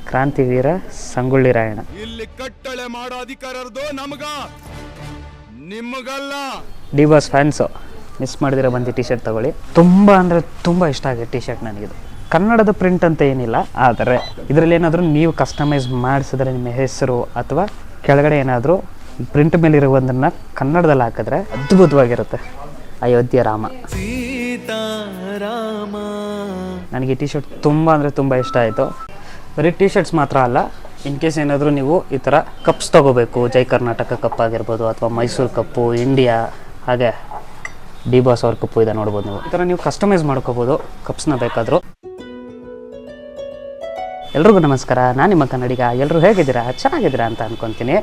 ಕ್ರಾಂತಿವೀರ ಸಂಗೊಳ್ಳಿ ರಾಯಣ್ಣ. ಇಲ್ಲಿ ಕಟ್ಟಳೆ ಮಾಡೋ ಅಧಿಕಾರದ್ದು ನಮಗ, ನಿಮಗಲ್ಲ. ಡಿ ಬಾಸ್ ಫ್ಯಾನ್ಸು ಮಿಸ್ ಮಾಡಿದಿರೋ ಬಂದು ಟಿ ಶರ್ಟ್ ತಗೊಳ್ಳಿ. ತುಂಬ ಅಂದರೆ ತುಂಬ ಇಷ್ಟ ಆಗಿದೆ ಟಿ ಶರ್ಟ್ ನನಗಿದು. ಕನ್ನಡದ ಪ್ರಿಂಟ್ ಅಂತ ಏನಿಲ್ಲ, ಆದರೆ ಇದರಲ್ಲಿ ಏನಾದರೂ ನೀವು ಕಸ್ಟಮೈಸ್ ಮಾಡಿಸಿದ್ರೆ ನಿಮ್ಮ ಹೆಸರು ಅಥವಾ ಕೆಳಗಡೆ ಏನಾದರೂ ಪ್ರಿಂಟ್ ಮೇಲೆ ಇರುವುದನ್ನು ಕನ್ನಡದಲ್ಲಿ ಹಾಕಿದ್ರೆ ಅದ್ಭುತವಾಗಿರುತ್ತೆ. ಅಯೋಧ್ಯೆ ರಾಮ. ನನಗೆ ಈ ಟಿ ಶರ್ಟ್ ತುಂಬ ಅಂದರೆ ತುಂಬ ಇಷ್ಟ ಆಯಿತು. ಬರೀ ಟಿ ಶರ್ಟ್ಸ್ ಮಾತ್ರ ಅಲ್ಲ, ಇನ್ ಕೇಸ್ ಏನಾದರೂ ನೀವು ಈ ಥರ ಕಪ್ಸ್ ತೊಗೋಬೇಕು, ಜೈ ಕರ್ನಾಟಕ ಕಪ್ ಆಗಿರ್ಬೋದು ಅಥವಾ ಮೈಸೂರು ಕಪ್ಪು, ಇಂಡಿಯಾ, ಹಾಗೆ ಡಿ ಬಾಸ್ ಅವ್ರ ಕಪ್ಪು ಇದೆ ನೋಡ್ಬೋದು. ನೀವು ಈ ಥರ ನೀವು ಕಸ್ಟಮೈಸ್ ಮಾಡ್ಕೋಬೋದು ಕಪ್ಸ್ನ ಬೇಕಾದರೂ. ಎಲ್ರಿಗೂ ನಮಸ್ಕಾರ, ನಾನು ನಿಮ್ಮ ಕನ್ನಡಿಗ. ಎಲ್ಲರೂ ಹೇಗಿದ್ದೀರಾ? ಚೆನ್ನಾಗಿದ್ದೀರಾ ಅಂತ ಅಂದ್ಕೊತೀನಿ.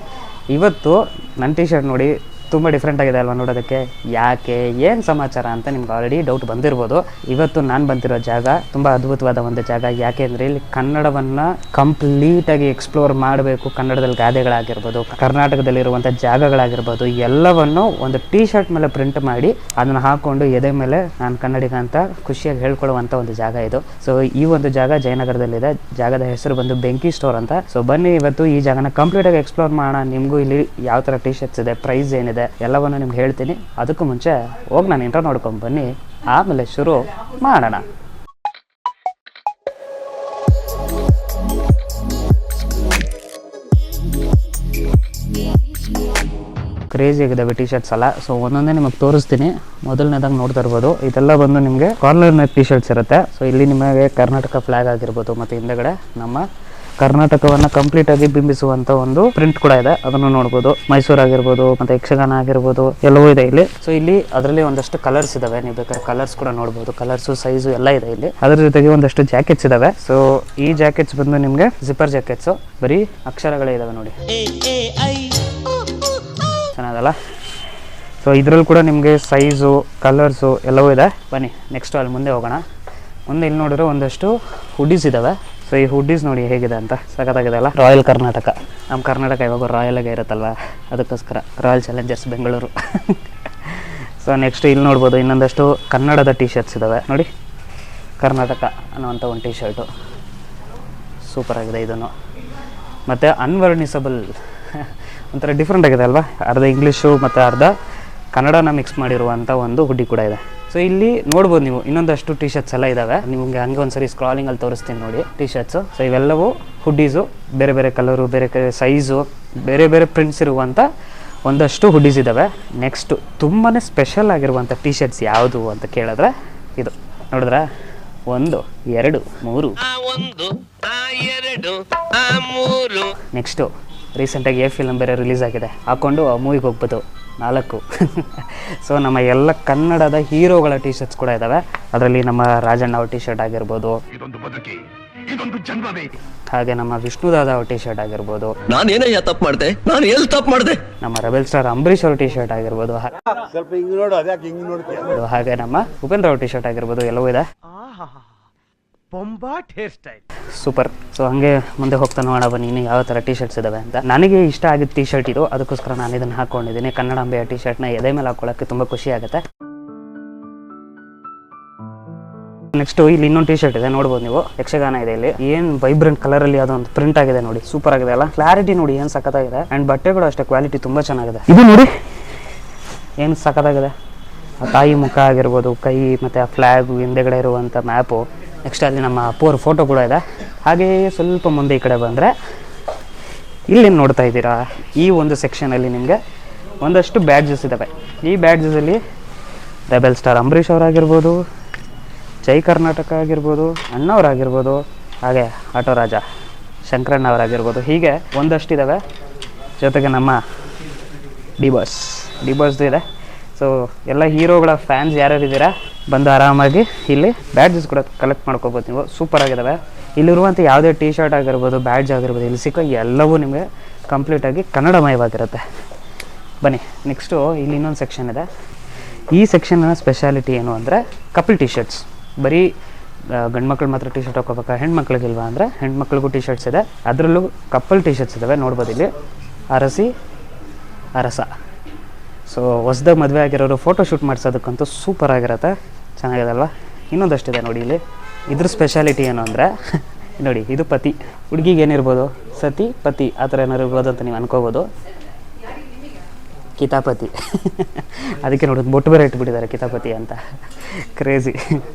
ಇವತ್ತು ನನ್ನ ಟಿ ಶರ್ಟ್ ನೋಡಿ ತುಂಬ ಡಿಫ್ರೆಂಟ್ ಆಗಿದೆ ಅಲ್ವಾ ನೋಡೋದಕ್ಕೆ. ಯಾಕೆ, ಏನು ಸಮಾಚಾರ ಅಂತ ನಿಮ್ಗೆ ಆಲ್ರೆಡಿ ಡೌಟ್ ಬಂದಿರ್ಬೋದು. ಇವತ್ತು ನಾನು ಬಂದಿರೋ ಜಾಗ ತುಂಬ ಅದ್ಭುತವಾದ ಒಂದು ಜಾಗ. ಯಾಕೆ ಅಂದರೆ ಇಲ್ಲಿ ಕನ್ನಡವನ್ನು ಕಂಪ್ಲೀಟಾಗಿ ಎಕ್ಸ್ಪ್ಲೋರ್ ಮಾಡಬೇಕು. ಕನ್ನಡದಲ್ಲಿ ಗಾದೆಗಳಾಗಿರ್ಬೋದು, ಕರ್ನಾಟಕದಲ್ಲಿರುವಂಥ ಜಾಗಗಳಾಗಿರ್ಬೋದು, ಎಲ್ಲವನ್ನು ಒಂದು ಟಿ ಶರ್ಟ್ ಮೇಲೆ ಪ್ರಿಂಟ್ ಮಾಡಿ ಅದನ್ನು ಹಾಕ್ಕೊಂಡು ಎದೆ ಮೇಲೆ ನಾನು ಕನ್ನಡಿಗ ಅಂತ ಖುಷಿಯಾಗಿ ಹೇಳ್ಕೊಳ್ಳುವಂಥ ಒಂದು ಜಾಗ ಇದು. ಸೊ ಈ ಒಂದು ಜಾಗ ಜಯನಗರದಲ್ಲಿದೆ. ಜಾಗದ ಹೆಸರು ಬಂದು ಬೆಂಕಿ ಸ್ಟೋರ್ ಅಂತ. ಸೊ ಬನ್ನಿ ಇವತ್ತು ಈ ಜಾಗನ ಕಂಪ್ಲೀಟಾಗಿ ಎಕ್ಸ್ಪ್ಲೋರ್ ಮಾಡೋಣ. ನಿಮಗೂ ಇಲ್ಲಿ ಯಾವ ಥರ ಟಿ ಶರ್ಟ್ಸ್ ಇದೆ, ಪ್ರೈಸ್ ಏನಿದೆ ಎಲ್ಲವನ್ನು ನಿಮ್ಗೆ ಹೇಳ್ತೀನಿ. ಅದಕ್ಕೂ ಮುಂಚೆ ಹೋಗಿ ನಾನು ಇಂಟ್ರೋ ನೋಡ್ಕೊಂಡು ಬನ್ನಿ, ಆಮೇಲೆ ಶುರು ಮಾಡೋಣ. ಕ್ರೇಜಿ ಆಗಿದೆ ಟಿ ಶರ್ಟ್ಸ್ ಅಲ್ಲ. ಸೊ ಒಂದೊಂದೇ ನಿಮಗೆ ತೋರಿಸ್ತೀನಿ. ಮೊದಲನೇದಾಗಿ ನೋಡ್ತಾ ಇರ್ಬೋದು, ಇದೆಲ್ಲ ಬಂದು ನಿಮಗೆ ಕಾರ್ನರ್ ನೆಕ್ ಟಿ ಶರ್ಟ್ಸ್ ಇರುತ್ತೆ. ಸೊ ಇಲ್ಲಿ ನಿಮಗೆ ಕರ್ನಾಟಕ ಫ್ಲಾಗ್ ಆಗಿರ್ಬೋದು, ಮತ್ತು ಹಿಂದೆಗಡೆ ನಮ್ಮ ಕರ್ನಾಟಕವನ್ನು ಕಂಪ್ಲೀಟಾಗಿ ಬಿಂಬಿಸುವಂಥ ಒಂದು ಪ್ರಿಂಟ್ ಕೂಡ ಇದೆ, ಅದನ್ನು ನೋಡ್ಬೋದು. ಮೈಸೂರು ಆಗಿರ್ಬೋದು, ಮತ್ತು ಯಕ್ಷಗಾನ ಆಗಿರ್ಬೋದು, ಎಲ್ಲವೂ ಇದೆ ಇಲ್ಲಿ. ಸೊ ಇಲ್ಲಿ ಅದರಲ್ಲಿ ಒಂದಷ್ಟು ಕಲರ್ಸ್ ಇದಾವೆ, ನೀವು ಬೇಕಾದ್ರೆ ಕಲರ್ಸ್ ಕೂಡ ನೋಡ್ಬೋದು. ಕಲರ್ಸು, ಸೈಜು ಎಲ್ಲ ಇದೆ ಇಲ್ಲಿ. ಅದ್ರ ಜೊತೆಗೆ ಒಂದಷ್ಟು ಜಾಕೆಟ್ಸ್ ಇದಾವೆ. ಸೊ ಈ ಜಾಕೆಟ್ಸ್ ಬಂದು ನಿಮಗೆ ಜಿಪ್ಪರ್ ಜಾಕೆಟ್ಸು, ಬರೀ ಅಕ್ಷರಗಳೇ ಇದಾವೆ ನೋಡಿ, ಚೆನ್ನಾಗಲ್ಲ. ಸೊ ಇದರಲ್ಲಿ ಕೂಡ ನಿಮಗೆ ಸೈಜು, ಕಲರ್ಸು ಎಲ್ಲವೂ ಇದೆ. ಬನ್ನಿ ನೆಕ್ಸ್ಟ್ ಅಲ್ಲಿ ಮುಂದೆ ಹೋಗೋಣ. ಮುಂದೆ ಇಲ್ಲಿ ನೋಡಿದ್ರೆ ಒಂದಷ್ಟು ಹುಡೀಸ್ ಇದ್ದಾವೆ. ಸೊ ಈ ಹುಡೀಸ್ ನೋಡಿ ಹೇಗಿದೆ ಅಂತ, ಸಖತ್ತಾಗಿದೆ ಅಲ್ಲ. ರಾಯಲ್ ಕರ್ನಾಟಕ, ನಮ್ಮ ಕರ್ನಾಟಕ ಇವಾಗ ರಾಯಲ್ ಆಗಿ ಇರುತ್ತಲ್ವ, ಅದಕ್ಕೋಸ್ಕರ royal Challengers Bengaluru. So next ಇಲ್ಲಿ ನೋಡ್ಬೋದು ಇನ್ನೊಂದಷ್ಟು ಕನ್ನಡದ ಟಿ ಶರ್ಟ್ಸ್ ಇದ್ದಾವೆ ನೋಡಿ. ಕರ್ನಾಟಕ ಅನ್ನುವಂಥ ಒಂದು ಟಿ ಶರ್ಟು ಸೂಪರ್ ಆಗಿದೆ ಇದನ್ನು. ಮತ್ತು ಅನ್ವರ್ಣಿಸಬಲ್ ಒಂಥರ ಡಿಫ್ರೆಂಟ್ ಆಗಿದೆ ಅಲ್ವಾ. ಅರ್ಧ ಇಂಗ್ಲೀಷು ಮತ್ತು ಅರ್ಧ ಕನ್ನಡನ ಮಿಕ್ಸ್ ಮಾಡಿರುವಂಥ ಒಂದು ಹುಡ್ಡಿ ಕೂಡ ಇದೆ. ಸೊ ಇಲ್ಲಿ ನೋಡ್ಬೋದು ನೀವು ಇನ್ನೊಂದಷ್ಟು ಟಿ ಶರ್ಟ್ಸ್ ಎಲ್ಲ ಇದ್ದಾವೆ. ನಿಮಗೆ ಹಂಗೆ ಒಂದ್ಸರಿ ಸ್ಕ್ರಾಲಿಂಗಲ್ಲಿ ತೋರಿಸ್ತೀನಿ ನೋಡಿ ಟಿ ಶರ್ಟ್ಸು. ಸೊ ಇವೆಲ್ಲವೂ ಹುಡ್ಡೀಸು, ಬೇರೆ ಬೇರೆ ಕಲರು, ಬೇರೆ ಸೈಜು, ಬೇರೆ ಬೇರೆ ಪ್ರಿಂಟ್ಸ್ ಇರುವಂಥ ಒಂದಷ್ಟು ಹುಡ್ಡೀಸ್ ಇದ್ದಾವೆ. ನೆಕ್ಸ್ಟು ತುಂಬಾ ಸ್ಪೆಷಲ್ ಆಗಿರುವಂಥ ಟಿ ಶರ್ಟ್ಸ್ ಯಾವುದು ಅಂತ ಕೇಳಿದ್ರೆ ಇದು ನೋಡಿದ್ರೆ 1 2 3. ನೆಕ್ಸ್ಟು ರೀಸೆಂಟಾಗಿ ಫಿಲಮ್ ಬೇರೆ ರಿಲೀಸ್ ಆಗಿದೆ, ಹಾಕ್ಕೊಂಡು ಆ ಮೂವಿಗೆ ಹೋಗ್ಬೋದು 4. ಸೊ ನಮ್ಮ ಎಲ್ಲ ಕನ್ನಡದ ಹೀರೋಗಳ ಟಿ ಶರ್ಟ್ಸ್ ಕೂಡ ಇದ್ದಾವೆ. ಅದರಲ್ಲಿ ನಮ್ಮ ರಾಜಣ್ಣ ಅವ್ರ ಟಿ ಶರ್ಟ್ ಆಗಿರ್ಬೋದು, ಹಾಗೆ ನಮ್ಮ ವಿಷ್ಣುದಾದ ಅವ್ರ ಟಿ ಶರ್ಟ್ ಆಗಿರ್ಬೋದು, ನಮ್ಮ ರೆಬೆಲ್ ಸ್ಟಾರ್ ಅಂಬರೀಶ್ ಅವ್ರ ಟಿ ಶರ್ಟ್ ಆಗಿರ್ಬೋದು, ಹಾಗೆ ನಮ್ಮ ಉಪೇಂದ್ರ ಅವ್ರ ಟಿ ಶರ್ಟ್ ಆಗಿರ್ಬೋದು, ಎಲ್ಲವೂ ಇದೆ. ಸೂಪರ್. ಸೊ ಹಂಗೆ ಮುಂದೆ ಹೋಗ್ತಾ ನೋಡೋಣ ಬನ್ನಿ ಇನ್ನು ಯಾವ ಥರ ಟಿ ಶರ್ಟ್ಸ್ ಇದಾವೆ ಅಂತ. ನನಗೆ ಇಷ್ಟ ಆಗಿದ್ದ ಟಿ ಶರ್ಟ್ ಇದು, ಅದಕ್ಕೋಸ್ಕರ ನಾನು ಇದನ್ನು ಹಾಕ್ಕೊಂಡಿದ್ದೀನಿ. ಕನ್ನಡಾಂಬೆಯ ಟಿ ಶರ್ಟ್ನ ಎದೆ ಮೇಲೆ ಹಾಕೊಳ್ಳೋಕ್ಕೆ ತುಂಬ ಖುಷಿ ಆಗುತ್ತೆ. ನೆಕ್ಸ್ಟು ಇಲ್ಲಿ ಇನ್ನೊಂದು ಟಿ ಶರ್ಟ್ ಇದೆ ನೋಡ್ಬೋದು ನೀವು, ಯಕ್ಷಗಾನ ಇದೆ ಇಲ್ಲಿ. ಏನು ವೈಬ್ರೆಂಟ್ ಕಲರಲ್ಲಿ ಅದೊಂದು ಪ್ರಿಂಟ್ ಆಗಿದೆ ನೋಡಿ, ಸೂಪರ್ ಆಗಿದೆ ಅಲ್ಲ. ಕ್ಲಾರಿಟಿ ನೋಡಿ ಏನು ಸಖತ್ತಾಗಿದೆ. ಆ್ಯಂಡ್ ಬಟ್ಟೆಗಳು ಅಷ್ಟೇ ಕ್ವಾಲಿಟಿ ತುಂಬ ಚೆನ್ನಾಗಿದೆ. ಇದು ನೋಡಿ ಏನು ಸಖತ್ತಾಗಿದೆ. ಆ ತಾಯಿ ಮುಖ ಆಗಿರ್ಬೋದು, ಕೈ ಮತ್ತು ಆ ಫ್ಲ್ಯಾಗು, ಹಿಂದೆಗಡೆ ಇರುವಂಥ ಮ್ಯಾಪು. ನೆಕ್ಸ್ಟ್ ಅಲ್ಲಿ ನಮ್ಮ ಅಪ್ಪೋರ ಫೋಟೋ ಕೂಡ ಇದೆ. ಹಾಗೆಯೇ ಸ್ವಲ್ಪ ಮುಂದೆ ಈ ಕಡೆ ಬಂದರೆ ಇಲ್ಲೇನು ನೋಡ್ತಾ ಇದ್ದೀರಾ, ಈ ಒಂದು ಸೆಕ್ಷನಲ್ಲಿ ನಿಮಗೆ ಒಂದಷ್ಟು ಬ್ಯಾಡ್ಜಸ್ ಇದ್ದಾವೆ. ಈ ಬ್ಯಾಡ್ಜಸಲ್ಲಿ ರೆಬೆಲ್ ಸ್ಟಾರ್ ಅಂಬರೀಶ್ ಅವರಾಗಿರ್ಬೋದು, ಜೈ ಕರ್ನಾಟಕ ಆಗಿರ್ಬೋದು, ಅಣ್ಣವರಾಗಿರ್ಬೋದು, ಹಾಗೆ ಆಟೋ ರಾಜ ಶಂಕರಣ್ಣ ಅವರಾಗಿರ್ಬೋದು, ಹೀಗೆ ಒಂದಷ್ಟು ಇದ್ದಾವೆ. ಜೊತೆಗೆ ನಮ್ಮ ಡಿ ಬಾಸ್ದು ಇದೆ. ಸೊ ಎಲ್ಲ ಹೀರೋಗಳ ಫ್ಯಾನ್ಸ್ ಯಾರ್ಯಾರಿದ್ದೀರಾ ಬಂದು ಆರಾಮಾಗಿ ಇಲ್ಲಿ ಬ್ಯಾಡ್ಜಸ್ ಕೂಡ ಕಲೆಕ್ಟ್ ಮಾಡ್ಕೋಬೋದು ನೀವು. ಸೂಪರ್ ಆಗಿದ್ದಾವೆ. ಇಲ್ಲಿರುವಂಥ ಯಾವುದೇ ಟಿ ಶರ್ಟ್ ಆಗಿರ್ಬೋದು, ಬ್ಯಾಡ್ಜ್ ಆಗಿರ್ಬೋದು, ಇಲ್ಲಿ ಸಿಕ್ಕೋ ಎಲ್ಲವೂ ನಿಮಗೆ ಕಂಪ್ಲೀಟಾಗಿ ಕನ್ನಡಮಯವಾಗಿರುತ್ತೆ. ಬನ್ನಿ ನೆಕ್ಸ್ಟು ಇಲ್ಲಿ ಇನ್ನೊಂದು ಸೆಕ್ಷನ್ ಇದೆ. ಈ ಸೆಕ್ಷನ್ನ ಸ್ಪೆಷಾಲಿಟಿ ಏನು ಅಂದರೆ ಕಪಲ್ ಟಿ ಶರ್ಟ್ಸ್. ಬರೀ ಗಂಡು ಮಕ್ಳು ಮಾತ್ರ ಟಿ ಶರ್ಟ್ ಹಾಕೋಬೇಕಾ, ಹೆಣ್ಮಕ್ಳಿಗಿಲ್ವಾ ಅಂದರೆ ಹೆಣ್ಮಕ್ಳಿಗೂ ಟಿ ಶರ್ಟ್ಸ್ ಇದೆ. ಅದರಲ್ಲೂ ಕಪಲ್ ಟಿ ಶರ್ಟ್ಸ್ ಇದ್ದಾವೆ ನೋಡ್ಬೋದು ಇಲ್ಲಿ. ಅರಸಿ ಅರಸ. ಸೊ ಹೊಸ್ದಾಗಿ ಮದುವೆ ಆಗಿರೋರು ಫೋಟೋ ಶೂಟ್ ಮಾಡಿಸೋದಕ್ಕಂತೂ ಸೂಪರ್ ಆಗಿರುತ್ತೆ, ಚೆನ್ನಾಗಿದೆ ಅಲ್ವಾ. ಇನ್ನೊಂದಷ್ಟಿದೆ ನೋಡಿ ಇಲ್ಲಿ. ಇದ್ರ ಸ್ಪೆಷಾಲಿಟಿ ಏನು ಅಂದರೆ ನೋಡಿ ಇದು ಪತಿ, ಹುಡುಗಿಗೆ ಏನಿರ್ಬೋದು ಸತಿ ಪತಿ ಆ ಥರ ಏನಾರು ಇರ್ಬೋದು ಅಂತ ನೀವು ಅನ್ಕೋಬೋದು. ಕಿತಾಪತಿ ಅದಕ್ಕೆ ನೋಡಿ ಬೊಟ್ಟು ಬೇರೆ ಇಟ್ಬಿಟ್ಟಿದ್ದಾರೆ ಕಿತಾಪತಿ ಅಂತ, ಕ್ರೇಜಿ.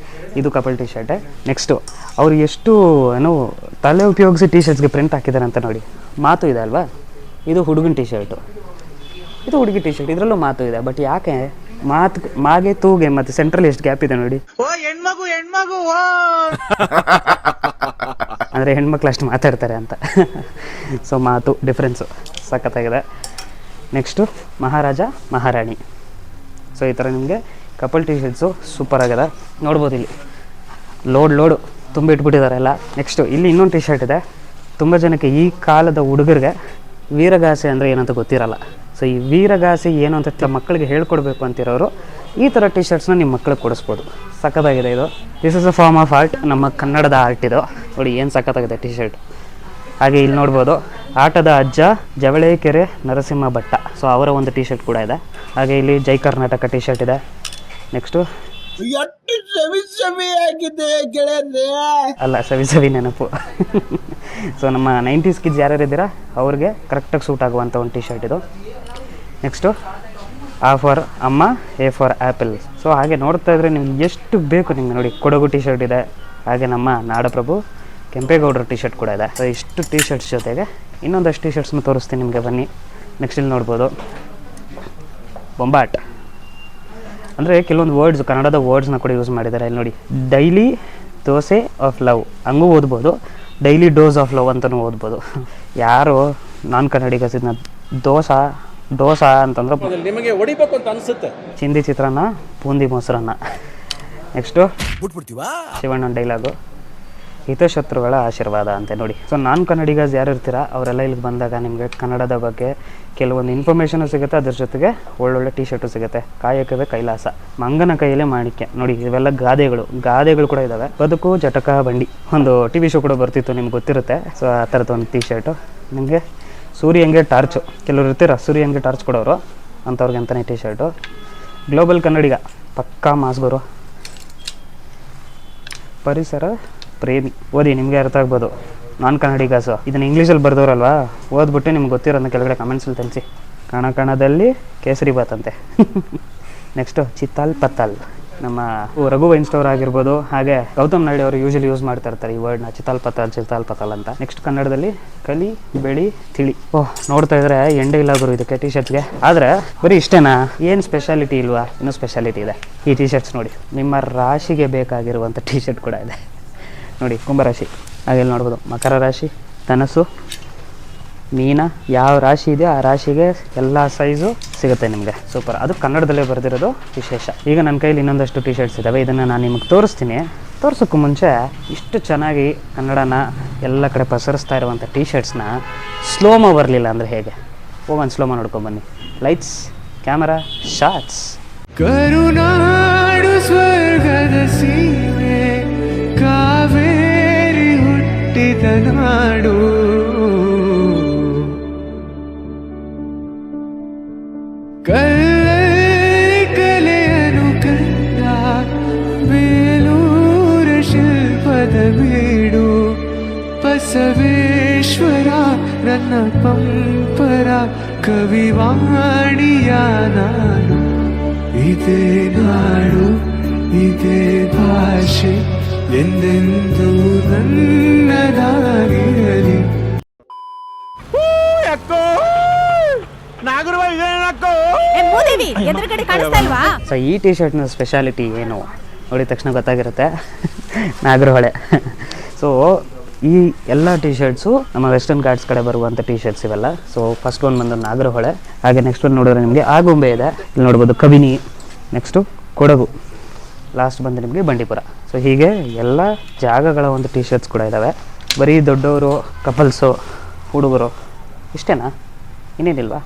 ಇದು ಕಪಲ್ ಟಿ ಶರ್ಟೆ. ನೆಕ್ಸ್ಟು ಅವ್ರು ಎಷ್ಟು ಏನು ತಲೆ ಉಪಯೋಗಿಸಿ ಟಿ ಶರ್ಟ್ಸ್ಗೆ ಪ್ರಿಂಟ್ ಹಾಕಿದ್ದಾರೆ ಅಂತ ನೋಡಿ. ಮಾತು ಇದೆ ಅಲ್ವಾ, ಇದು ಹುಡುಗನ ಟಿ ಶರ್ಟು, ಇದು ಹುಡುಗಿ ಟಿ ಶರ್ಟ್, ಇದರಲ್ಲೂ ಮಾತು ಇದೆ. ಬಟ್ ಯಾಕೆ ಮಾಗೆ ತೂಗೆ ಮತ್ತು ಸೆಂಟ್ರಲ್ಲಿ ಎಷ್ಟು ಗ್ಯಾಪ್ ಇದೆ ನೋಡಿ. ಅಂದರೆ ಹೆಣ್ಮಕ್ಳು ಅಷ್ಟು ಮಾತಾಡ್ತಾರೆ ಅಂತ. ಸೊ ಮಾತು ಡಿಫ್ರೆನ್ಸು ಸಖತ್ತಾಗಿದೆ. ನೆಕ್ಸ್ಟು ಮಹಾರಾಜ ಮಹಾರಾಣಿ. ಸೊ ಈ ಥರ ನಿಮಗೆ ಕಪಲ್ ಟಿ ಶರ್ಟ್ಸು ಸೂಪರ್ ಆಗಿದೆ, ನೋಡ್ಬೋದು. ಇಲ್ಲಿ ಲೋಡು ತುಂಬ ಇಟ್ಬಿಟ್ಟಿದ್ದಾರೆ ಎಲ್ಲ. ನೆಕ್ಸ್ಟು ಇಲ್ಲಿ ಇನ್ನೊಂದು ಟಿ ಶರ್ಟ್ ಇದೆ. ತುಂಬ ಜನಕ್ಕೆ ಈ ಕಾಲದ ಹುಡುಗರಿಗೆ ವೀರಗಾಸೆ ಅಂದರೆ ಏನಂತ ಗೊತ್ತಿರಲ್ಲ. ಸೊ ಈ ವೀರಗಾಸೆ ಏನು ಅಂತ ಮಕ್ಕಳಿಗೆ ಹೇಳ್ಕೊಡ್ಬೇಕು ಅಂತಿರೋರು ಈ ಥರ ಟಿ ಶರ್ಟ್ಸ್ನ ನಿಮ್ಮ ಮಕ್ಕಳಿಗೆ ಕೊಡಿಸ್ಬೋದು. ಸಖತ್ತಾಗಿದೆ ಇದು. This is a form of art, ನಮ್ಮ ಕನ್ನಡದ ಆರ್ಟ್ ಇದು. ನೋಡಿ ಏನು ಸಖತ್ತಾಗಿದೆ ಟಿ ಶರ್ಟ್. ಹಾಗೆ ಇಲ್ಲಿ ನೋಡ್ಬೋದು ಆಟದ ಅಜ್ಜ ಜವಳೇಕೆರೆ ನರಸಿಂಹ ಭಟ್ಟ, ಸೊ ಅವರ ಒಂದು ಟಿ ಶರ್ಟ್ ಕೂಡ ಇದೆ. ಹಾಗೆ ಇಲ್ಲಿ ಜೈ ಕರ್ನಾಟಕ ಟಿ ಶರ್ಟ್ ಇದೆ. ನೆಕ್ಸ್ಟು ಅಲ್ಲ ಸವಿ ನೆನಪು. ಸೊ ನಮ್ಮ 90s ಕಿಡ್ಸ್ ಯಾರ್ಯಾರು ಇದ್ದೀರಾ ಅವ್ರಿಗೆ ಕರೆಕ್ಟಾಗಿ ಸೂಟ್ ಆಗುವಂಥ ಒಂದು ಟಿ ಶರ್ಟ್ ಇದು. ನೆಕ್ಸ್ಟು ಆ ಫಾರ್ ಅಮ್ಮ, ಎ ಫಾರ್ ಆ್ಯಪಲ್. ಸೊ ಹಾಗೆ ನೋಡ್ತಾ ಇದ್ರೆ ನಿಮ್ಗೆ ಎಷ್ಟು ಬೇಕು ನಿಮ್ಗೆ ನೋಡಿ. ಕೊಡಗು ಟಿ ಶರ್ಟ್ ಇದೆ. ಹಾಗೆ ನಮ್ಮ ನಾಡಪ್ರಭು ಕೆಂಪೇಗೌಡರ ಟಿ ಶರ್ಟ್ ಕೂಡ ಇದೆ. ಸೊ ಇಷ್ಟು ಟಿ ಶರ್ಟ್ಸ್ ಜೊತೆಗೆ ಇನ್ನೊಂದಷ್ಟು ಟಿ ಶರ್ಟ್ಸ್ನ ತೋರಿಸ್ತೀನಿ ನಿಮಗೆ, ಬನ್ನಿ. ನೆಕ್ಸ್ಟ್ ಇಲ್ಲಿ ನೋಡ್ಬೋದು ಬೊಂಬಾಟ್, ಅಂದರೆ ಕೆಲವೊಂದು ವರ್ಡ್ಸ್ ಕನ್ನಡದ ವರ್ಡ್ಸ್ನ ಕೂಡ ಯೂಸ್ ಮಾಡಿದ್ದಾರೆ. ಇಲ್ಲಿ ನೋಡಿ, ಡೈಲಿ ದೋಸೆ ಆಫ್ ಲವ್ ಹಂಗೂ ಓದ್ಬೋದು, ಡೈಲಿ ಡೋಸ್ ಆಫ್ ಲವ್ ಅಂತಲೂ ಓದ್ಬೋದು. ಯಾರು ನಾನ್ ಕನ್ನಡಿಗಸ್ ಇದನ್ನ ದೋಸಾ ಅಂತಂದ್ರೆ ನಿಮಗೆ ಹೊಡಿಬೇಕು ಅಂತ ಅನಿಸುತ್ತೆ. ಚಿಂದಿ ಚಿತ್ರಾನ್ನ, ಬೂಂದಿ ಮೊಸರನ್ನ. ನೆಕ್ಸ್ಟು ಶಿವಣ್ಣನ ಡೈಲಾಗು, ಹಿತಶತ್ರುಗಳ ಆಶೀರ್ವಾದ ಅಂತ ನೋಡಿ. ಸೊ ನಾನ್ ಕನ್ನಡಿಗಸ್ ಯಾರು ಇರ್ತೀರಾ ಅವರೆಲ್ಲ ಇಲ್ಲಿಗೆ ಬಂದಾಗ ನಿಮಗೆ ಕನ್ನಡದ ಬಗ್ಗೆ ಕೆಲವೊಂದು ಇನ್ಫಾರ್ಮೇಷನು ಸಿಗುತ್ತೆ, ಅದ್ರ ಜೊತೆಗೆ ಒಳ್ಳೊಳ್ಳೆ ಟಿ ಶರ್ಟು ಸಿಗುತ್ತೆ. ಕಾಯಕವೇ ಕೈಲಾಸ, ಮಂಗನ ಕೈಯಲ್ಲೇ ಮಾಣಿಕ್ಯ. ನೋಡಿ ಇವೆಲ್ಲ ಗಾದೆಗಳು ಕೂಡ ಇದ್ದಾವೆ. ಬದುಕು ಜಟಕ ಬಂಡಿ, ಒಂದು ಟಿ ವಿ ಶೋ ಕೂಡ ಬರ್ತಿತ್ತು, ನಿಮ್ಗೆ ಗೊತ್ತಿರುತ್ತೆ. ಸೊ ಆ ಥರದ್ದು ಒಂದು ಟಿ ಶರ್ಟು. ನಿಮಗೆ ಸೂರ್ಯಂಗೆ ಟಾರ್ಚು, ಕೆಲವರು ಇರ್ತೀರ ಸೂರ್ಯಂಗೆ ಟಾರ್ಚ್ ಕೊಡೋರು, ಅಂಥವ್ರಿಗೆ ಅಂತಲೇ ಟಿ ಶರ್ಟು. ಗ್ಲೋಬಲ್ ಕನ್ನಡಿಗ ಪಕ್ಕಾ ಮಾಸ್ಗುರು, ಪರಿಸರ ಪ್ರೇಮಿ. ಓದಿ ನಿಮಗೆ ಅರ್ಥ ಆಗ್ಬೋದು. ನಾನ್ ಕನ್ನಡಿಗಾಸು ಇದನ್ನು ಇಂಗ್ಲೀಷಲ್ಲಿ ಬರ್ದವ್ರಲ್ವಾ, ಓದ್ಬಿಟ್ಟು ನಿಮ್ಗೆ ಗೊತ್ತಿರೋದನ್ನ ಕೆಳಗಡೆ ಕಮೆಂಟ್ಸಲ್ಲಿ ತಿಳಿಸಿ. ಕಣಕಣದಲ್ಲಿ ಕೇಸರಿ ಬಾತ್ ಅಂತೆ. ನೆಕ್ಸ್ಟು ಚಿತ್ತಾಲ್ ಪತ್ತಾಲ್, ನಮ್ಮ ರಘು ವೈನ್ ಸ್ಟೋರ್ ಆಗಿರ್ಬೋದು, ಹಾಗೆ ಗೌತಮ್ ನಾಯ್ಡು ಅವರು ಯೂಶಲಿ ಯೂಸ್ ಮಾಡ್ತಾ ಇರ್ತಾರೆ ಈ ವರ್ಡ್ನ, ಚಿತ್ತಾಲ್ ಪತ್ತಾಲ್ ಅಂತ. ನೆಕ್ಸ್ಟ್ ಕನ್ನಡದಲ್ಲಿ ಕಲಿ ಬೆಳಿ ತಿಳಿ. ನೋಡ್ತಾ ಇದ್ರೆ ಎಂಡೆ ಇಲ್ಲ ಗುರು ಇದಕ್ಕೆ ಟಿ ಶರ್ಟ್ಸ್ಗೆ. ಆದರೆ ಬರೀ ಇಷ್ಟೇನಾ, ಏನು ಸ್ಪೆಷಾಲಿಟಿ ಇಲ್ವಾ? ಇನ್ನೂ ಸ್ಪೆಷಾಲಿಟಿ ಇದೆ ಈ ಟಿ ಶರ್ಟ್ಸ್. ನೋಡಿ ನಿಮ್ಮ ರಾಶಿಗೆ ಬೇಕಾಗಿರುವಂಥ ಟಿ ಶರ್ಟ್ ಕೂಡ ಇದೆ ನೋಡಿ. ಕುಂಭರಾಶಿ, ಹಾಗೆ ನೋಡ್ಬೋದು ಮಕರ ರಾಶಿ, ಧನಸ್ಸು, ಮೀನ, ಯಾವ ರಾಶಿ ಇದೆಯೋ ಆ ರಾಶಿಗೆ ಎಲ್ಲ ಸೈಜು ಸಿಗುತ್ತೆ ನಿಮಗೆ. ಸೂಪರ್, ಅದು ಕನ್ನಡದಲ್ಲೇ ಬರೆದಿರೋದು ವಿಶೇಷ. ಈಗ ನನ್ನ ಕೈಲಿ ಇನ್ನೊಂದಷ್ಟು ಟಿ ಶರ್ಟ್ಸ್ ಇದ್ದಾವೆ, ಇದನ್ನು ನಾನು ನಿಮಗೆ ತೋರಿಸ್ತೀನಿ. ತೋರಿಸೋಕ್ಕೂ ಮುಂಚೆ ಇಷ್ಟು ಚೆನ್ನಾಗಿ ಕನ್ನಡನ ಎಲ್ಲ ಕಡೆ ಪಸರಿಸ್ತಾ ಇರುವಂಥ ಟಿ ಶರ್ಟ್ಸ್ನ ಸ್ಲೋಮೋ ಬರಲಿಲ್ಲ ಅಂದರೆ ಹೇಗೆ? ಒಂದು ಸ್ಲೋಮೋ ನೋಡ್ಕೊಂಬನ್ನಿ. Lights, camera, shorts. ಕರುನಾಡು ಸ್ವರ್ಗದ ಸೀಮೆ, ಕಾವೇರಿ ಹುಟ್ಟಿದ ನಾಡು, ಕಲೆಯನು ಕಂಡ ಬೇಲೂರ ಶಿಲ್ಪದ ಬೀಡು, ಬಸವೇಶ್ವರ ನನ್ನ ಪಂಪರ ಕವಿವಾಣಿಯ ನಾಡು. ಇದೇ ನಾಡು ಇದೇ ಭಾಷೆ ಎಂದೆಂದು ನನ್ನದಾಗಿರಲಿ. ಸೊ ಈ ಟಿ ಶರ್ಟ್ನ ಸ್ಪೆಷಾಲಿಟಿ ಏನು ನೋಡಿದ ತಕ್ಷಣ ಗೊತ್ತಾಗಿರುತ್ತೆ, ನಾಗರಹೊಳೆ. ಸೊ ಈ ಎಲ್ಲ ಟಿ ಶರ್ಟ್ಸು ನಮ್ಮ ವೆಸ್ಟರ್ನ್ ಘಾಟ್ಸ್ ಕಡೆ ಬರುವಂಥ ಟಿ ಶರ್ಟ್ಸ್ ಇವೆಲ್ಲ. ಸೊ ಫಸ್ಟ್ ಒಂದು ಬಂದು ನಾಗರಹೊಳೆ, ಹಾಗೆ ನೆಕ್ಸ್ಟ್ ಒಂದು ನೋಡಿದ್ರೆ ನಿಮಗೆ ಆಗುಂಬೆ ಇದೆ, ಇಲ್ಲಿ ನೋಡ್ಬೋದು ಕಬಿನಿ, ನೆಕ್ಸ್ಟು ಕೊಡಗು, ಲಾಸ್ಟ್ ಬಂದು ನಿಮಗೆ ಬಂಡೀಪುರ. ಸೊ ಹೀಗೆ ಎಲ್ಲ ಜಾಗಗಳ ಒಂದು ಟಿ ಶರ್ಟ್ಸ್ ಕೂಡ ಇದ್ದಾವೆ. ಬರೀ ದೊಡ್ಡವರು, ಕಪಲ್ಸು, ಹುಡುಗರು ಇಷ್ಟೇನಾ? ಇನ್ನೇನಿಲ್ವಾ?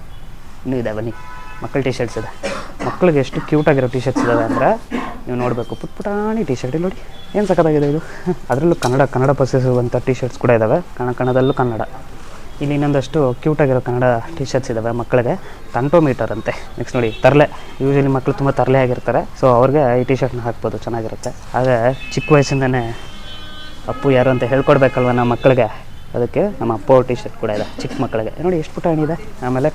ಇನ್ನೂ ಇದೆ, ಬನ್ನಿ. ಮಕ್ಕಳ ಟಿ ಶರ್ಟ್ಸ್ ಇದೆ. ಮಕ್ಕಳಿಗೆ ಎಷ್ಟು ಕ್ಯೂಟಾಗಿರೋ ಟಿ ಶರ್ಟ್ಸ್ ಇದ್ದಾವೆ ಅಂದರೆ ನೀವು ನೋಡಬೇಕು. ಪುಟ್ಪುಟಾಣಿ ಟಿ ಶರ್ಟ್ ನೋಡಿ ಏನು ಸಖತ್ತಾಗಿದೆ ಇದು. ಅದರಲ್ಲೂ ಕನ್ನಡ ಪಸರಿಸುವಂಥ ಟಿ ಶರ್ಟ್ಸ್ ಕೂಡ ಇದ್ದಾವೆ, ಕನ್ನಡದಲ್ಲೂ ಕನ್ನಡ. ಇಲ್ಲಿ ಇನ್ನೊಂದಷ್ಟು ಕ್ಯೂಟಾಗಿರೋ ಕನ್ನಡ ಟಿ ಶರ್ಟ್ಸ್ ಇದ್ದಾವೆ ಮಕ್ಕಳಿಗೆ. ತಂಟೋಮೀಟರ್ ಅಂತೆ. ನೆಕ್ಸ್ಟ್ ನೋಡಿ ತರಲೆ, ಯೂಶಲಿ ಮಕ್ಕಳು ತುಂಬ ತರಲೆ ಆಗಿರ್ತಾರೆ, ಸೊ ಅವ್ರಿಗೆ ಈ ಟಿ ಶರ್ಟ್ನ ಹಾಕ್ಬೋದು, ಚೆನ್ನಾಗಿರುತ್ತೆ. ಹಾಗೆ ಚಿಕ್ಕ ವಯಸ್ಸಿಂದನೇ ಅಪ್ಪು ಯಾರು ಅಂತ ಹೇಳ್ಕೊಡ್ಬೇಕಲ್ವ ನಮ್ಮ ಮಕ್ಕಳಿಗೆ, ಅದಕ್ಕೆ ನಮ್ಮ ಅಪ್ಪು ಟಿ ಶರ್ಟ್ ಕೂಡ ಇದೆ ಚಿಕ್ಕ ಮಕ್ಕಳಿಗೆ. ನೋಡಿ ಎಷ್ಟು ಪುಟಾಣಿ ಇದೆ. ಆಮೇಲೆ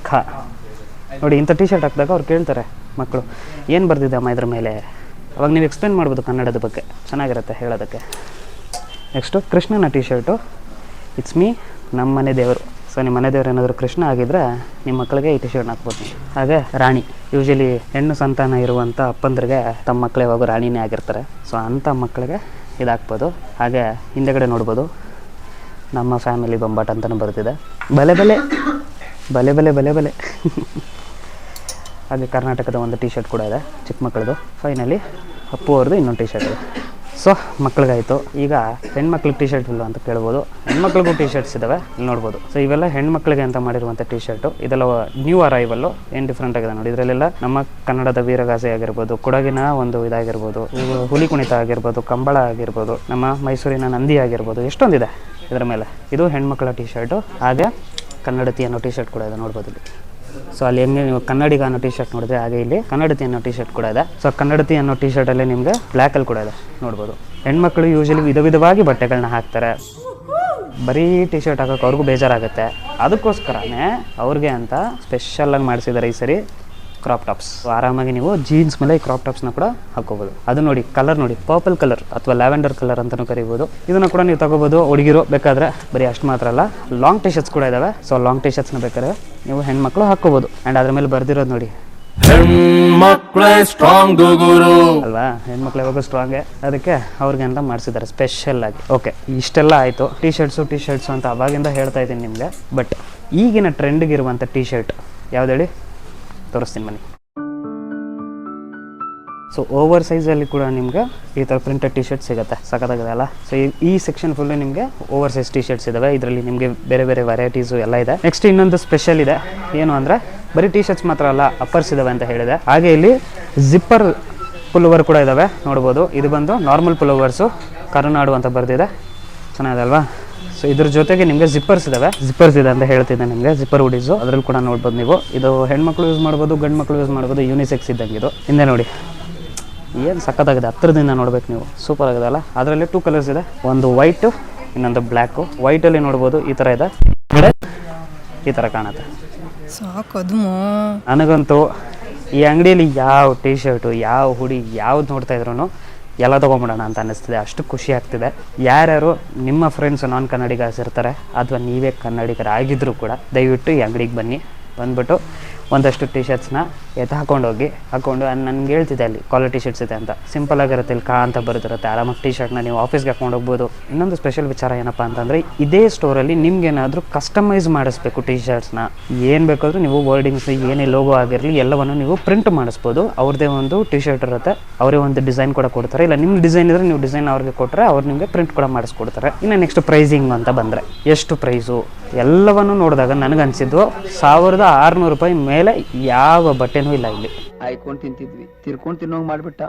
ನೋಡಿ ಇಂಥ ಟಿ ಶರ್ಟ್ ಹಾಕಿದಾಗ ಅವ್ರು ಕೇಳ್ತಾರೆ ಮಕ್ಕಳು, ಏನು ಬರ್ದಿದೆ ಅಮ್ಮ ಇದ್ರ ಮೇಲೆ, ಅವಾಗ ನೀವು ಎಕ್ಸ್ಪ್ಲೇನ್ ಮಾಡ್ಬೋದು ಕನ್ನಡದ ಬಗ್ಗೆ, ಚೆನ್ನಾಗಿರುತ್ತೆ ಹೇಳೋದಕ್ಕೆ. ನೆಕ್ಸ್ಟು ಕೃಷ್ಣನ ಟಿ ಶರ್ಟು, ಇಟ್ಸ್ ಮೀ, ನಮ್ಮ ಮನೆ ದೇವರು. ಸೊ ನಿಮ್ಮ ಮನೆ ದೇವರು ಏನಾದರೂ ಕೃಷ್ಣ ಆಗಿದ್ದರೆ ನಿಮ್ಮ ಮಕ್ಕಳಿಗೆ ಈ ಟಿ ಶರ್ಟ್ ಹಾಕ್ಬೋದು. ಹಾಗೆ ರಾಣಿ, ಯೂಶಲಿ ಹೆಣ್ಣು ಸಂತಾನ ಇರುವಂಥ ಅಪ್ಪಂದ್ರಿಗೆ ತಮ್ಮ ಮಕ್ಕಳು ಯಾವಾಗ ರಾಣಿನೇ ಆಗಿರ್ತಾರೆ. ಸೊ ಅಂಥ ಮಕ್ಕಳಿಗೆ ಇದು ಹಾಕ್ಬೋದು. ಹಾಗೆ ಹಿಂದೆಗಡೆ ನೋಡ್ಬೋದು ನಮ್ಮ ಫ್ಯಾಮಿಲಿ ಬೊಂಬಾಟ ಅಂತಲೂ ಬರ್ತಿದೆ. ಬಲೆ ಬಲೆ ಬಲೆ ಬಲೆ ಬಲೆ ಬಲೆ ಹಾಗೆ ಕರ್ನಾಟಕದ ಒಂದು ಟಿ ಶರ್ಟ್ ಕೂಡ ಇದೆ ಚಿಕ್ಕ ಮಕ್ಕಳದು. ಫೈನಲಿ ಅಪ್ಪು ಅವ್ರದ್ದು ಇನ್ನೊಂದು ಟಿ ಶರ್ಟ್ ಇದೆ. ಸೊ ಮಕ್ಳಿಗಾಯಿತು. ಈಗ ಹೆಣ್ಮಕ್ಳಿಗೆ ಟಿ ಶರ್ಟ್ ಇಲ್ಲ ಅಂತ ಕೇಳ್ಬೋದು. ಹೆಣ್ಮಕ್ಳಿಗೂ ಟಿ ಶರ್ಟ್ಸ್ ಇದ್ದಾವೆ, ಇಲ್ಲಿ ನೋಡ್ಬೋದು. ಸೊ ಇವೆಲ್ಲ ಹೆಣ್ಮಕ್ಳಿಗೆ ಅಂತ ಮಾಡಿರುವಂಥ ಟಿ ಶರ್ಟು. ಇದೆಲ್ಲ ನ್ಯೂ ಅರೈವಲ್ಲು, ಏನು ಡಿಫ್ರೆಂಟ್ ಆಗಿದೆ ನೋಡಿ. ಇದರಲ್ಲೆಲ್ಲ ನಮ್ಮ ಕನ್ನಡದ ವೀರಗಾಸೆ ಆಗಿರ್ಬೋದು, ಕೊಡಗಿನ ಒಂದು ಇದಾಗಿರ್ಬೋದು, ಹುಲಿ ಕುಣಿತ ಆಗಿರ್ಬೋದು, ಕಂಬಳ ಆಗಿರ್ಬೋದು, ನಮ್ಮ ಮೈಸೂರಿನ ನಂದಿ ಆಗಿರ್ಬೋದು, ಎಷ್ಟೊಂದಿದೆ ಇದರ ಮೇಲೆ. ಇದು ಹೆಣ್ಮಕ್ಳ ಟಿ ಶರ್ಟು. ಹಾಗೆ ಕನ್ನಡತಿ ಅನ್ನೋ ಟಿ ಶರ್ಟ್ ಕೂಡ ಇದೆ, ನೋಡ್ಬೋದು ಇಲ್ಲಿ. ಸೊ ಅಲ್ಲಿ ಹೆಂಗೆ ನೀವು ಕನ್ನಡಿಗ ಅನ್ನೋ ಟಿ ಶರ್ಟ್ ನೋಡಿದ್ರೆ, ಹಾಗೆ ಇಲ್ಲಿ ಕನ್ನಡತಿ ಅನ್ನೋ ಟಿ ಶರ್ಟ್ ಕೂಡ ಇದೆ. ಸೊ ಕನ್ನಡತಿ ಅನ್ನೋ ಟಿ ಶರ್ಟಲ್ಲಿ ನಿಮಗೆ ಬ್ಲ್ಯಾಕಲ್ಲಿ ಕೂಡ ಇದೆ, ನೋಡ್ಬೋದು. ಹೆಣ್ಮಕ್ಳು ಯೂಶಲಿ ವಿಧವಾಗಿ ಬಟ್ಟೆಗಳನ್ನ ಹಾಕ್ತಾರೆ. ಬರೀ ಟಿ ಶರ್ಟ್ ಹಾಕೋಕೆ ಅವ್ರಿಗೂ ಬೇಜಾರಾಗುತ್ತೆ. ಅದಕ್ಕೋಸ್ಕರನೇ ಅವ್ರಿಗೆ ಅಂತ ಸ್ಪೆಷಲಾಗಿ ಮಾಡಿಸಿದ್ದಾರೆ ಈ ಸರಿ ಕ್ರಾಪ್ ಟಾಪ್ಸ್. ಆರಾಮಾಗಿ ನೀವು ಜೀನ್ಸ್ ಮೇಲೆ ಈ ಕ್ರಾಪ್ ಟಾಪ್ಸ್ನ ಕೂಡ ಹಾಕೋಬೋದು. ಅದು ನೋಡಿ, ಕಲರ್ ನೋಡಿ, ಪರ್ಪಲ್ ಕಲರ್ ಅಥವಾ ಲ್ಯಾವೆಂಡರ್ ಕಲರ್ ಅಂತಲೂ ಕರಿಬೋದು. ಇದನ್ನು ಕೂಡ ನೀವು ತಗೋಬೋದು. ಹುಡುಗಿರು ಬೇಕಾದರೆ, ಬರೀ ಅಷ್ಟು ಮಾತ್ರ ಅಲ್ಲ, ಲಾಂಗ್ ಟಿ ಶರ್ಟ್ಸ್ ಕೂಡ ಇದ್ದಾವೆ. ಸೊ ಲಾಂಗ್ ಟಿ ಶರ್ಟ್ಸ್ನ ಬೇಕಾದ್ರೆ ನೀವು ಹೆಣ್ಮಕ್ಳು ಹಾಕೋಬೋದು. ಆ್ಯಂಡ್ ಅದ್ರ ಮೇಲೆ ಬರ್ದಿರೋದು ನೋಡಿ, ಹೆಣ್ಮಕ್ಳೇ ಸ್ಟ್ರಾಂಗ್ ಗುರು ಅಲ್ವಾ, ಹೆಣ್ಮಕ್ಳು ಯಾವಾಗ ಸ್ಟ್ರಾಂಗೆ, ಅದಕ್ಕೆ ಅವ್ರಿಗೆ ಅಂತ ಮಾಡಿಸಿದ್ದಾರೆ ಸ್ಪೆಷಲ್ ಆಗಿ. ಓಕೆ, ಇಷ್ಟೆಲ್ಲ ಆಯಿತು ಟಿ ಶರ್ಟ್ಸು ಅಂತ ಅವಾಗಿಂದ ಹೇಳ್ತಾ ಇದ್ದೀನಿ ನಿಮಗೆ. ಬಟ್ ಈಗಿನ ಟ್ರೆಂಡ್ಗಿರುವಂಥ ಟಿ ಶರ್ಟ್ ಯಾವ್ದು ಹೇಳಿ, ತೋರಿಸ್ತೀನಿ ಬನ್ನಿ. ಸೊ ಓವರ್ ಸೈಜಲ್ಲಿ ಕೂಡ ನಿಮ್ಗೆ ಈ ಥರ ಪ್ರಿಂಟೆಡ್ ಟಿ ಶರ್ಟ್ ಸಿಗುತ್ತೆ, ಸಖತ್ತಾಗಿದೆ ಅಲ್ಲ. ಸೊ ಈ ಸೆಕ್ಷನ್ ಫುಲ್ಲು ನಿಮಗೆ ಓವರ್ ಸೈಜ್ ಟಿ ಶರ್ಟ್ಸ್ ಇದ್ದಾವೆ. ಇದರಲ್ಲಿ ನಿಮಗೆ ಬೇರೆ ಬೇರೆ ವೆರೈಟೀಸು ಎಲ್ಲ ಇದೆ. ನೆಕ್ಸ್ಟ್ ಇನ್ನೊಂದು ಸ್ಪೆಷಲ್ ಇದೆ, ಏನು ಅಂದರೆ ಬರೀ ಟಿ ಶರ್ಟ್ಸ್ ಮಾತ್ರ ಅಲ್ಲ, ಅಪ್ಪರ್ಸ್ ಇದ್ದಾವೆ ಅಂತ ಹೇಳಿದೆ. ಹಾಗೆ ಇಲ್ಲಿ ಜಿಪ್ಪರ್ ಪುಲ್ಲೋವರ್ ಕೂಡ ಇದ್ದಾವೆ, ನೋಡ್ಬೋದು. ಇದು ಬಂದು ನಾರ್ಮಲ್ ಪುಲ್ಲೋವರ್ಸು, ಕರುನಾಡು ಅಂತ ಬರ್ದಿದೆ, ಚೆನ್ನಾಗಿದೆ ಅಲ್ವಾ. ಸೊ ಇದ್ರ ಜೊತೆಗೆ ನಿಮಗೆ ಜಿಪ್ಪರ್ಸ್ ಇದೆ ಅಂತ ಹೇಳ್ತಿದ್ದೆ ನಿಮಗೆ, ಜಿಪ್ಪರ್ ಹುಡೀಸು ಅದರಲ್ಲಿ ಕೂಡ ನೋಡ್ಬೋದು ನೀವು. ಇದು ಹೆಣ್ಮಕ್ಳು ಯೂಸ್ ಮಾಡ್ಬೋದು, ಗಂಡು ಮಕ್ಕಳು ಯೂಸ್ ಮಾಡ್ಬೋದು, ಯೂನಿಸೆಕ್ಸ್ ಇದ್ದಂಗೆ ಇದು. ಹಿಂದೆ ನೋಡಿ ಏನು ಸಖತ್ತಾಗಿದೆ, ಹತ್ರದಿಂದ ನೋಡ್ಬೇಕು ನೀವು, ಸೂಪರ್ ಆಗಿದೆ ಅಲ್ಲ. ಅದರಲ್ಲಿ 2 ಕಲರ್ಸ್ ಇದೆ, ಒಂದು ವೈಟು, ಇನ್ನೊಂದು ಬ್ಲ್ಯಾಕು. ವೈಟಲ್ಲಿ ನೋಡ್ಬೋದು ಈ ಥರ ಇದೆ, ಈ ಥರ ಕಾಣುತ್ತೆ. ನನಗಂತೂ ಈ ಅಂಗಡಿಯಲ್ಲಿ ಯಾವ ಟಿ ಶರ್ಟು, ಯಾವ ಹುಡಿ, ಯಾವ್ದು ನೋಡ್ತಾ ಇದ್ರು ಎಲ್ಲ ತೊಗೊಂಬಿಡೋಣ ಅಂತ ಅನ್ನಿಸ್ತಿದೆ. ಅಷ್ಟು ಖುಷಿ ಆಗ್ತಿದೆ. ಯಾರ್ಯಾರು ನಿಮ್ಮ ಫ್ರೆಂಡ್ಸು ನಾನ್ ಕನ್ನಡಿಗರ್ಸ್ ಇರ್ತಾರೆ, ಅಥವಾ ನೀವೇ ಕನ್ನಡಿಗರಾಗಿದ್ದರೂ ಕೂಡ ದಯವಿಟ್ಟು ಈ ಅಂಗಡಿಗೆ ಬನ್ನಿ. ಬಂದ್ಬಿಟ್ಟು ಒಂದಷ್ಟು ಟಿ ಶರ್ಟ್ಸ್ನ ಹಾಕೊಂಡು ನನಗೆ ಹೇಳ್ತಿದ್ದೆ ಅಲ್ಲಿ ಕ್ವಾಲಿಟಿ ಶರ್ಟ್ಸ್ ಇದೆ ಅಂತ. ಸಿಂಪಲ್ ಆಗಿರುತ್ತೆ, ಇಲ್ಲಿ ಅಂತ ಬರುತ್ತಿರುತ್ತೆ. ಆರಾಮಾಗಿ ಟಿ ಶರ್ಟ್ನ ನೀವು ಆಫೀಸ್ಗೆ ಹಾಕೊಂಡು ಹೋಗ್ಬೋದು. ಇನ್ನೊಂದು ಸ್ಪೆಷಲ್ ವಿಚಾರ ಏನಪ್ಪ ಅಂತಂದರೆ, ಇದೇ ಸ್ಟೋರಲ್ಲಿ ನಿಮ್ಗೇನಾದರೂ ಕಸ್ಟಮೈಸ್ ಮಾಡಿಸ್ಬೇಕು ಟಿ ಶರ್ಟ್ಸ್ನ, ಏನು ಬೇಕಾದರೂ ನೀವು ವರ್ಡಿಂಗ್ಸ್, ಏನೇ ಲೋಗೋ ಆಗಿರಲಿ ಎಲ್ಲವನ್ನು ನೀವು ಪ್ರಿಂಟ್ ಮಾಡಿಸ್ಬೋದು. ಅವ್ರದ್ದೇ ಒಂದು ಟಿ ಶರ್ಟ್ ಇರುತ್ತೆ, ಅವರೇ ಒಂದು ಡಿಸೈನ್ ಕೂಡ ಕೊಡ್ತಾರೆ. ಇಲ್ಲ ನಿಮ್ಮ ಡಿಸೈನ್ ಇದ್ದರೆ ನೀವು ಡಿಸೈನ್ ಅವ್ರಿಗೆ ಕೊಟ್ಟರೆ ಅವ್ರು ನಿಮಗೆ ಪ್ರಿಂಟ್ ಕೂಡ ಮಾಡಿಸ್ಕೊಡ್ತಾರೆ. ಇನ್ನು ನೆಕ್ಸ್ಟ್ ಪ್ರೈಸಿಂಗ್ ಅಂತ ಬಂದರೆ, ಎಷ್ಟು ಪ್ರೈಸು ಎಲ್ಲವನ್ನು ನೋಡಿದಾಗ ನನಗನ್ಸಿದ್ದು 1600 ರೂಪಾಯಿ ಮೇಲೆ ಯಾವ ಬಟ್ಟೆನೂ ಇಲ್ಲ ಇಲ್ಲಿ. ಆಯ್ಕೊಂಡು ತಿಂತಿದ್ವಿ, ತಿರ್ಕೊಂಡು ತಿನ್ನೋಂಗೆ ಮಾಡಿಬಿಟ್ಟ.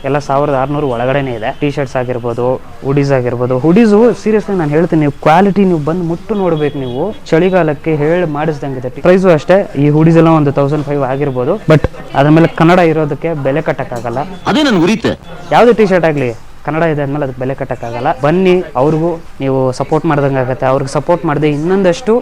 ಎಲ್ಲ 1600 ಒಳಗಡೆನೇ ಇದೆ. ಟಿ ಶರ್ಟ್ಸ್ ಆಗಿರ್ಬೋದು, ಹುಡೀಸ್ ಆಗಿರ್ಬೋದು. ಹುಡೀಸು ಸೀರಿಯಸ್ಲಿ ನಾನು ಹೇಳ್ತೀನಿ, ನೀವು ಕ್ವಾಲಿಟಿ ನೀವು ಬಂದು ಮುಟ್ಟು ನೋಡ್ಬೇಕು. ನೀವು ಚಳಿಗಾಲಕ್ಕೆ ಹೇಳಿ ಮಾಡಿಸ್ದಂಗಿದೆ. ಪ್ರೈಸು ಅಷ್ಟೇ, ಈ ಹುಡೀಸ್ ಎಲ್ಲ ಒಂದು 1500 ಆಗಿರ್ಬೋದು. ಬಟ್ ಅದ್ರ ಮೇಲೆ ಕನ್ನಡ ಇರೋದಕ್ಕೆ ಬೆಲೆ ಕಟ್ಟಕ್ಕಾಗಲ್ಲ. ಅದೇ ನನ್ಗೆ ಉರಿತೆ. ಯಾವುದೇ ಟಿ ಶರ್ಟ್ ಆಗಲಿ ಕನ್ನಡ ಇದೆ ಅಂದಮೇಲೆ ಅದಕ್ಕೆ ಬೆಲೆ ಕಟ್ಟಕ್ಕಾಗಲ್ಲ. ಬನ್ನಿ, ಅವ್ರಿಗೂ ನೀವು ಸಪೋರ್ಟ್ ಮಾಡ್ದಂಗೆ ಆಗುತ್ತೆ. ಅವ್ರಿಗೆ ಸಪೋರ್ಟ್ ಮಾಡದೆ ಇನ್ನೊಂದಷ್ಟು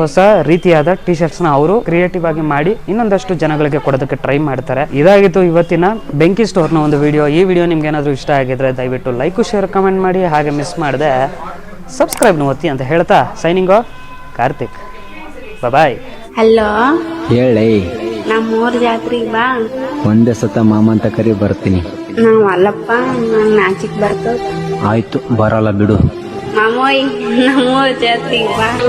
ಹೊಸ ರೀತಿಯಾದ ಟಿ ಶರ್ಟ್ಸ್ನ ಅವರು ಕ್ರಿಯೇಟಿವ್ ಆಗಿ ಮಾಡಿ ಇನ್ನೊಂದಷ್ಟು ಜನಗಳಿಗೆ ಕೊಡೋದಕ್ಕೆ ಟ್ರೈ ಮಾಡ್ತಾರೆ. ಇದಾಗಿತ್ತು ಇವತ್ತಿನ ಬೆಂಕಿ ಸ್ಟೋರ್ನ ಒಂದು ವಿಡಿಯೋ. ಈ ವಿಡಿಯೋ ನಿಮ್ಗೆ ಏನಾದರೂ ಇಷ್ಟ ಆಗಿದ್ರೆ ದಯವಿಟ್ಟು ಲೈಕು, ಶೇರ್, ಕಮೆಂಟ್ ಮಾಡಿ. ಹಾಗೆ ಮಿಸ್ ಮಾಡದೆ ಸಬ್ಸ್ಕ್ರೈಬ್ನ ಒತ್ತಿ ಅಂತ ಹೇಳ್ತಾ ಸೈನಿಂಗ್ ಆಫ್, ಕಾರ್ತಿಕ್. ಬಾಯ್. ಹಲೋ, ಹೇಳೇ, ನಮ್ಮೂರ್ ಜಾತ್ರೆಗೆ ಬಾ. ಒಂದೇ ಸತ ಮಾಮ ಅಂತ ಕರಿ ಬರ್ತೀನಿ. ನಾವ್ ಅಲ್ಲಪ್ಪ, ನಂಗ್ ನಾಚಿಕ್ ಬರ್ತದ. ಆಯ್ತು, ಬರಲ್ಲ ಬಿಡು. ಮಾಮೋಯ್, ನಮ್ಮೂರ್ ಜಾತ್ರೆಗೆ ಬಾ.